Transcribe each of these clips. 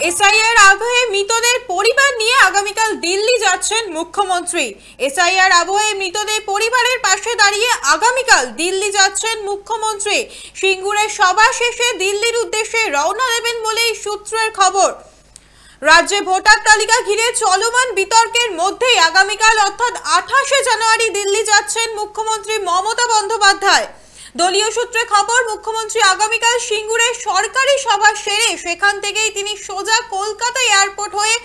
SIR আবহে মৃতদের পরিবার নিয়ে আগামীকাল দিল্লি যাচ্ছেন মুখ্যমন্ত্রী। এসআইআর আবহে মৃতদের পরিবারের পাশে দাঁড়িয়ে আগামীকাল দিল্লি যাচ্ছেন মুখ্যমন্ত্রী। সিঙ্গুরে সভা শেষে দিল্লির উদ্দেশ্যে রওনা দেবেন বলেই সূত্রের খবর। রাজ্যে ভোটার তালিকা ঘিরে চলমান বিতর্কের মধ্যেই আগামীকাল অর্থাৎ 28শে জানুয়ারি দিল্লি যাচ্ছেন মুখ্যমন্ত্রী মমতা বন্দ্যোপাধ্যায়। দলীয় সূত্রে খবর, মুখ্যমন্ত্রী আগামীকাল সিঙ্গুরে সরকারি সভা সেরে সেখান থেকেই তিনি সোজা কলকাতা এয়ারপোর্ট হয়ে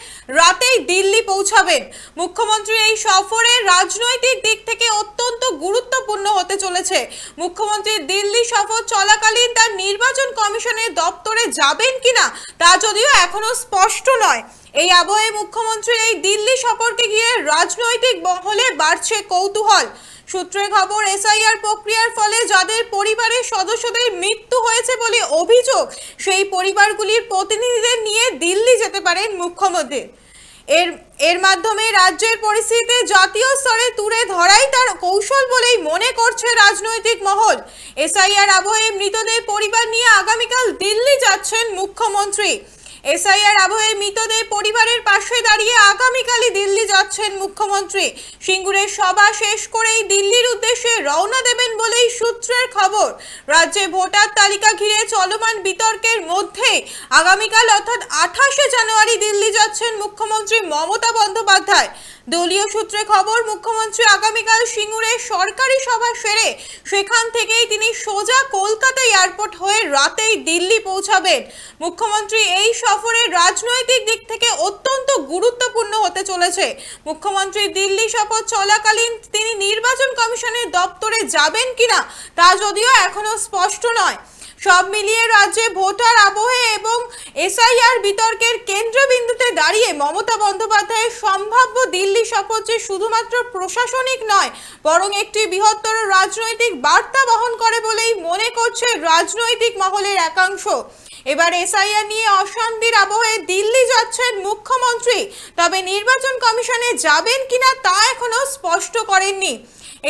রাতেই দিল্লি পৌঁছাবেন। মুখ্যমন্ত্রীর এই সফরে রাজনৈতিক দিক থেকে অত্যন্ত গুরুত্বপূর্ণ হতে চলেছে। মুখ্যমন্ত্রীর দিল্লি সফর চলাকালীন তার নির্বাচন কমিশনের দপ্তরে যাবেন কিনা তা যদিও এখনো স্পষ্ট নয়। এই আবহে মুখ্যমন্ত্রীর এই দিল্লি সফরকে ঘিরে রাজনৈতিক মহলে বাড়ছে কৌতূহল। সূত্রের খবর, এসআইআর প্রক্রিয়ার ফলে যাদের পরিবারের সদস্যদের মৃত্যু হয়েছে বলে অভিযোগ, সেই পরিবারগুলির প্রতিনিধিদের নিয়ে দিল্লি যেতে পারেন মুখ্যমন্ত্রী। এর মাধ্যমে রাজ্যের পরিস্থিতি জাতীয় স্তরে তুলে ধরাই তার কৌশল বলেই মনে করছে রাজনৈতিক মহল। এসআইআর আবহে মৃতদের পরিবার নিয়ে আগামীকাল দিল্লি যাচ্ছেন মুখ্যমন্ত্রী। এসআইআর আবহে মৃতদের পরিবারের পাশে দাঁড়িয়ে আগামীকালই দিল্লি যাচ্ছেন মুখ্যমন্ত্রী। সিঙ্গুরের সভা শেষ করেই দিল্লির উদ্দেশ্যে রওনা দেবেন বলেই সূত্রের খবর। রাজ্যে ভোটার তালিকা ঘিরে চলমান বিতর্কের মধ্যে আগামীকাল অর্থাৎ 28শে জানুয়ারি দিল্লি যাচ্ছেন মুখ্যমন্ত্রী মমতা বন্দ্যোপাধ্যায়। দলীয় সূত্রে খবর, মুখ্যমন্ত্রী আগামীকাল সিঙ্গুরে সরকারি সভা সেরে সেখান থেকেই তিনি সোজা কলকাতা এয়ারপোর্ট হয়ে রাতেই দিল্লি পৌঁছাবেন। মুখ্যমন্ত্রী এই সফরে রাজনৈতিক দিক থেকে অত্যন্ত গুরুত্বপূর্ণ হতে চলেছে। মুখ্যমন্ত্রী দিল্লি সফর চলাকালীন তিনি নির্বাচন কমিশনের দপ্তরে যাবেন কিনা তা যদিও এখনো স্পষ্ট নয়। সব মিলিয়ে রাজ্যে ভোটার আবহে এবং এসআইআর বিতর্কের কেন্দ্রবিন্দুতে দাঁড়িয়ে মমতা বন্দ্যোপাধ্যায়ের সম্ভাব্য দিল্লি সফর যে শুধুমাত্র প্রশাসনিক নয়, বরং একটি বৃহত্তর রাজনৈতিক বার্তা বহন করে বলেই মনে করছে রাজনৈতিক মহলের একাংশ। এবার এসআইআর নিয়ে অশান্তির আবহে দিল্লি যাচ্ছেন মুখ্যমন্ত্রী, তবে নির্বাচন কমিশনে যাবেন কিনা তা এখনো স্পষ্ট করেননি।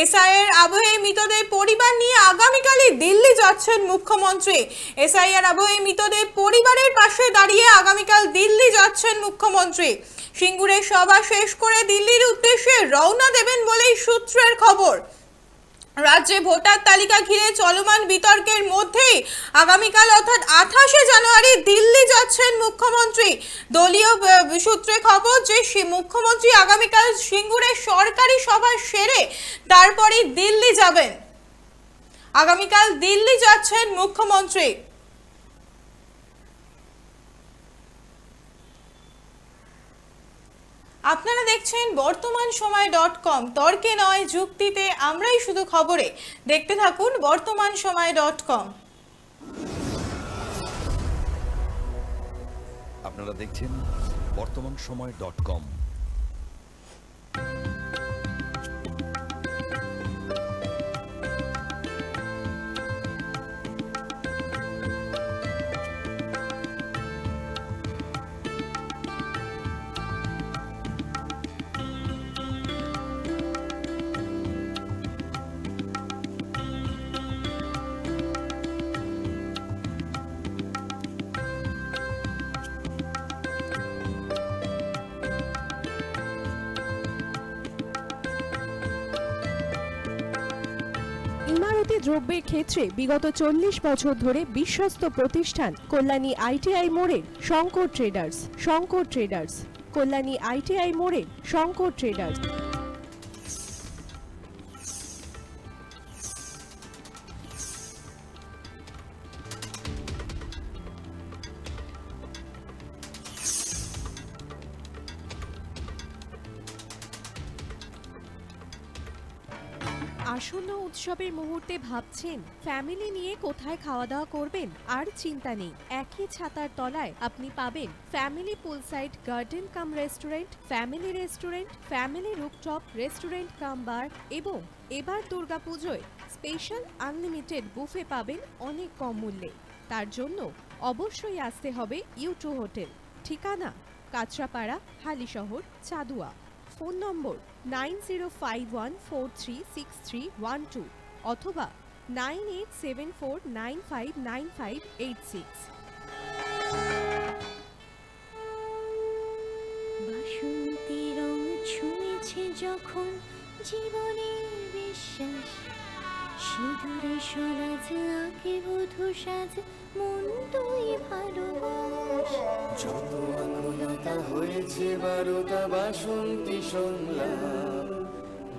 এসআইআর আবহে মৃতদের পরিবার নিয়ে আগামীকালই দিল্লি যাচ্ছেন মুখ্যমন্ত্রী। এসআইআর আবহে মৃতদের পরিবারের পাশে দাঁড়িয়ে আগামীকাল দিল্লি যাচ্ছেন মুখ্যমন্ত্রী। সিঙ্গুরে সভা শেষ করে দিল্লির উদ্দেশ্যে রওনা দেবেন বলেই সূত্রের খবর। রাজ্যে ভোটার তালিকা ঘিরে চলমান বিতর্কের মধ্যেই আগামীকাল অর্থাৎ 28শে জানুয়ারি দিল্লি যাচ্ছেন মুখ্যমন্ত্রী। দলীয় সূত্রে খবর যে মুখ্যমন্ত্রী আগামীকাল সিঙ্গুরে সরকারি সভা সেরে তারপরে দিল্লি যাবেন। আগামীকাল দিল্লি যাচ্ছেন মুখ্যমন্ত্রী। আপনারা দেখছেন বর্তমান সময় .com, তর্কে নয় যুক্তিতে আমরাই শুধু খবরে। দেখতে থাকুন বর্তমান সময় .com। আপনারা দেখছেন বর্তমান সময় .com। ইমারতি দ্রব্যের ক্ষেত্রে বিগত 40 বছর ধরে বিশ্বস্ত প্রতিষ্ঠান কল্যাণী আইটিআই মোড়ের শঙ্কর ট্রেডার্স। কল্যাণী আইটিআই মোড়ের শঙ্কর ট্রেডার্স। আসন্ন উৎসবের মুহূর্তে ভাবছেন ফ্যামিলি নিয়ে কোথায় খাওয়া দাওয়া করবেন? আর চিন্তা নেই, একই ছাতার তলায় আপনি পাবেন family poolside garden cum restaurant, family rooftop restaurant cum bar এবং এবার দুর্গাপুজোয় স্পেশাল আনলিমিটেড বুফে পাবেন অনেক কম মূল্যে। তার জন্য অবশ্যই আসতে হবে U2 হোটেল। ঠিকানা কাঁচরাপাড়া, হালিশহর, চাদুয়া। ফোন নম্বর 9051436312 অথবা 9874959586। জীবনের বিশ্বাস সিঁদুরে সরাজ আঁকে বধূ সাজ মন তুই ভালোবাস। যত আকুলতা হয়েছে বারোটা বাসন্তী সংলাপ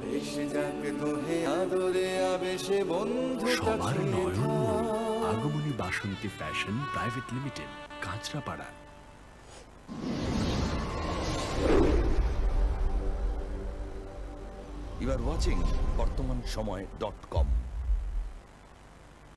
ভেসে যাক দোহে আদরে আবেশে বন্ধুতা সবার ছিঁড়ে নয়ন থাক। Agamani Basanti fashion private limited, Kanchrapara. You are watching BortomanSomoy.com.